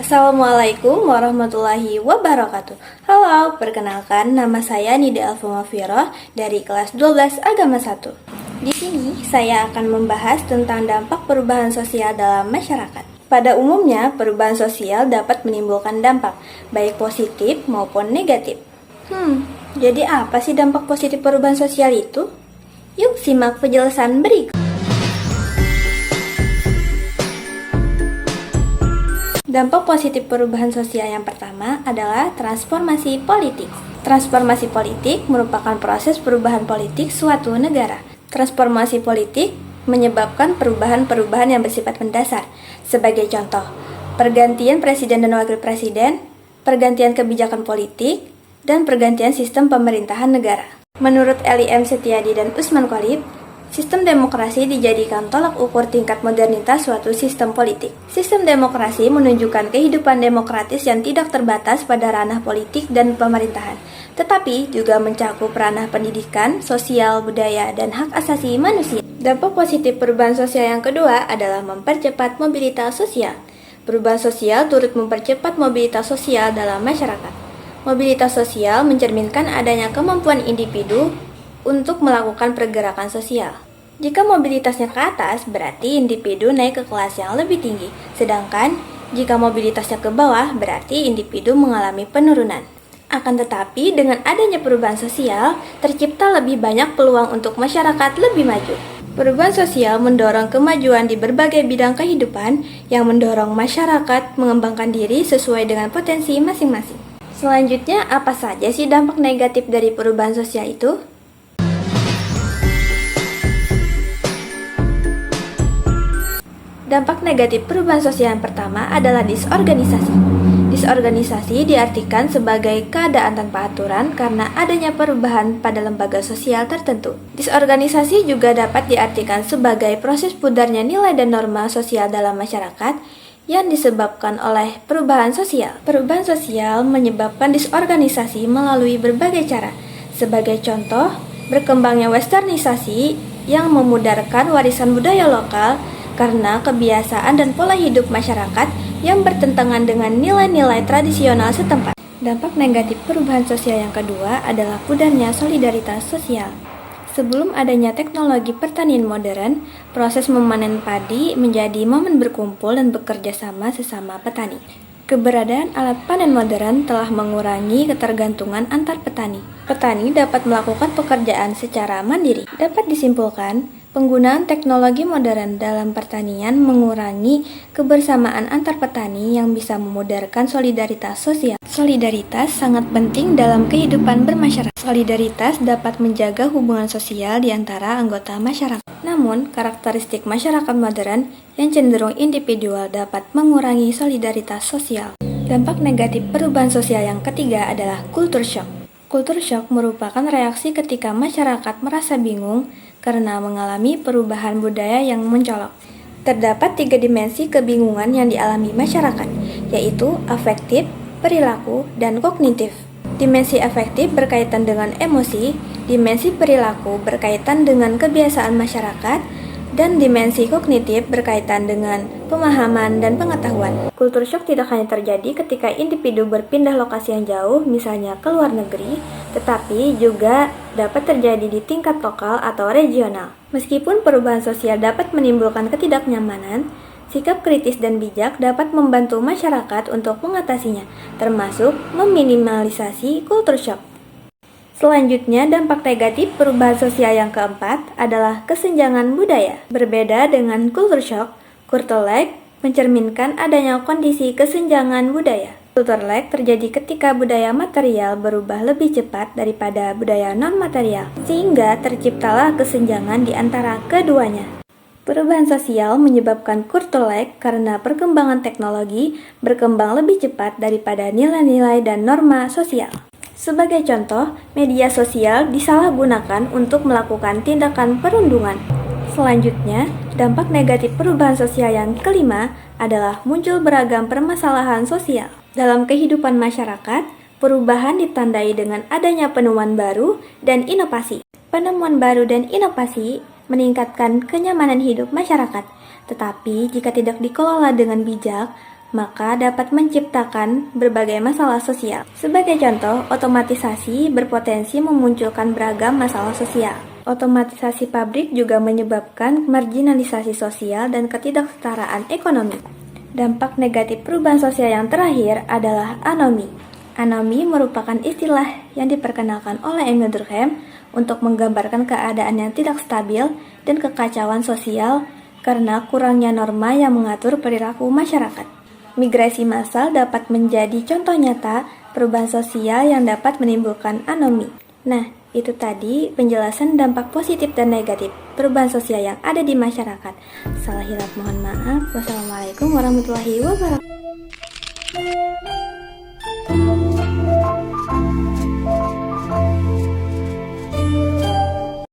Assalamualaikum warahmatullahi wabarakatuh. Halo, perkenalkan nama saya Nida Alfamafiro dari kelas 12 Agama 1. Di sini saya akan membahas tentang dampak perubahan sosial dalam masyarakat. Pada umumnya, perubahan sosial dapat menimbulkan dampak, baik positif maupun negatif. Jadi apa sih dampak positif perubahan sosial itu? Yuk simak penjelasan berikut. Dampak positif perubahan sosial yang pertama adalah transformasi politik. Transformasi politik merupakan proses perubahan politik suatu negara. Transformasi politik menyebabkan perubahan-perubahan yang bersifat mendasar. Sebagai contoh, pergantian presiden dan wakil presiden, pergantian kebijakan politik, dan pergantian sistem pemerintahan negara. Menurut Eli M. Setiadi dan Usman Khalid, sistem demokrasi dijadikan tolak ukur tingkat modernitas suatu sistem politik. Sistem demokrasi menunjukkan kehidupan demokratis yang tidak terbatas pada ranah politik dan pemerintahan, tetapi juga mencakup ranah pendidikan, sosial, budaya, dan hak asasi manusia. Dampak positif perubahan sosial yang kedua adalah mempercepat mobilitas sosial. Perubahan sosial turut mempercepat mobilitas sosial dalam masyarakat. Mobilitas sosial mencerminkan adanya kemampuan individu untuk melakukan pergerakan sosial. Jika mobilitasnya ke atas, berarti individu naik ke kelas yang lebih tinggi. Sedangkan, jika mobilitasnya ke bawah, berarti individu mengalami penurunan. Akan tetapi, dengan adanya perubahan sosial, tercipta lebih banyak peluang untuk masyarakat lebih maju. Perubahan sosial mendorong kemajuan di berbagai bidang kehidupan yang mendorong masyarakat mengembangkan diri sesuai dengan potensi masing-masing. Selanjutnya, apa saja sih dampak negatif dari perubahan sosial itu? Dampak negatif perubahan sosial yang pertama adalah disorganisasi. Disorganisasi diartikan sebagai keadaan tanpa aturan karena adanya perubahan pada lembaga sosial tertentu. Disorganisasi juga dapat diartikan sebagai proses pudarnya nilai dan norma sosial dalam masyarakat yang disebabkan oleh perubahan sosial. Perubahan sosial menyebabkan disorganisasi melalui berbagai cara. Sebagai contoh, berkembangnya westernisasi yang memudarkan warisan budaya lokal karena kebiasaan dan pola hidup masyarakat yang bertentangan dengan nilai-nilai tradisional setempat. Dampak negatif perubahan sosial yang kedua adalah pudarnya solidaritas sosial. Sebelum adanya teknologi pertanian modern, proses memanen padi menjadi momen berkumpul dan bekerja sama sesama petani. Keberadaan alat panen modern telah mengurangi ketergantungan antar petani. Petani dapat melakukan pekerjaan secara mandiri. Dapat disimpulkan, penggunaan teknologi modern dalam pertanian mengurangi kebersamaan antar petani yang bisa memudarkan solidaritas sosial. Solidaritas sangat penting dalam kehidupan bermasyarakat. Solidaritas dapat menjaga hubungan sosial di antara anggota masyarakat. Namun, karakteristik masyarakat modern yang cenderung individual dapat mengurangi solidaritas sosial. Dampak negatif perubahan sosial yang ketiga adalah culture shock. Culture shock merupakan reaksi ketika masyarakat merasa bingung karena mengalami perubahan budaya yang mencolok. Terdapat 3 dimensi kebingungan yang dialami masyarakat, yaitu afektif, perilaku, dan kognitif. Dimensi afektif berkaitan dengan emosi, dimensi perilaku berkaitan dengan kebiasaan masyarakat, dan dimensi kognitif berkaitan dengan pemahaman dan pengetahuan. Culture shock tidak hanya terjadi ketika individu berpindah lokasi yang jauh, misalnya ke luar negeri, tetapi juga dapat terjadi di tingkat lokal atau regional. Meskipun perubahan sosial dapat menimbulkan ketidaknyamanan, sikap kritis dan bijak dapat membantu masyarakat untuk mengatasinya, termasuk meminimalisasi culture shock. Selanjutnya, dampak negatif perubahan sosial yang keempat adalah kesenjangan budaya. Berbeda dengan culture shock, culture lag mencerminkan adanya kondisi kesenjangan budaya. Culture lag terjadi ketika budaya material berubah lebih cepat daripada budaya non-material, sehingga terciptalah kesenjangan di antara keduanya. Perubahan sosial menyebabkan culture lag karena perkembangan teknologi berkembang lebih cepat daripada nilai-nilai dan norma sosial. Sebagai contoh, media sosial disalahgunakan untuk melakukan tindakan perundungan. Selanjutnya, dampak negatif perubahan sosial yang kelima adalah muncul beragam permasalahan sosial. Dalam kehidupan masyarakat, perubahan ditandai dengan adanya penemuan baru dan inovasi. Penemuan baru dan inovasi meningkatkan kenyamanan hidup masyarakat, tetapi jika tidak dikelola dengan bijak, maka dapat menciptakan berbagai masalah sosial. Sebagai contoh, otomatisasi berpotensi memunculkan beragam masalah sosial. Otomatisasi pabrik juga menyebabkan marginalisasi sosial dan ketidaksetaraan ekonomi. Dampak negatif perubahan sosial yang terakhir adalah anomi. Anomi merupakan istilah yang diperkenalkan oleh Emil Durkheim untuk menggambarkan keadaan yang tidak stabil dan kekacauan sosial karena kurangnya norma yang mengatur perilaku masyarakat. Migrasi massal dapat menjadi contoh nyata perubahan sosial yang dapat menimbulkan anomi. Nah, itu tadi penjelasan dampak positif dan negatif perubahan sosial yang ada di masyarakat. Salah hilaf mohon maaf. Wassalamualaikum warahmatullahi wabarakatuh.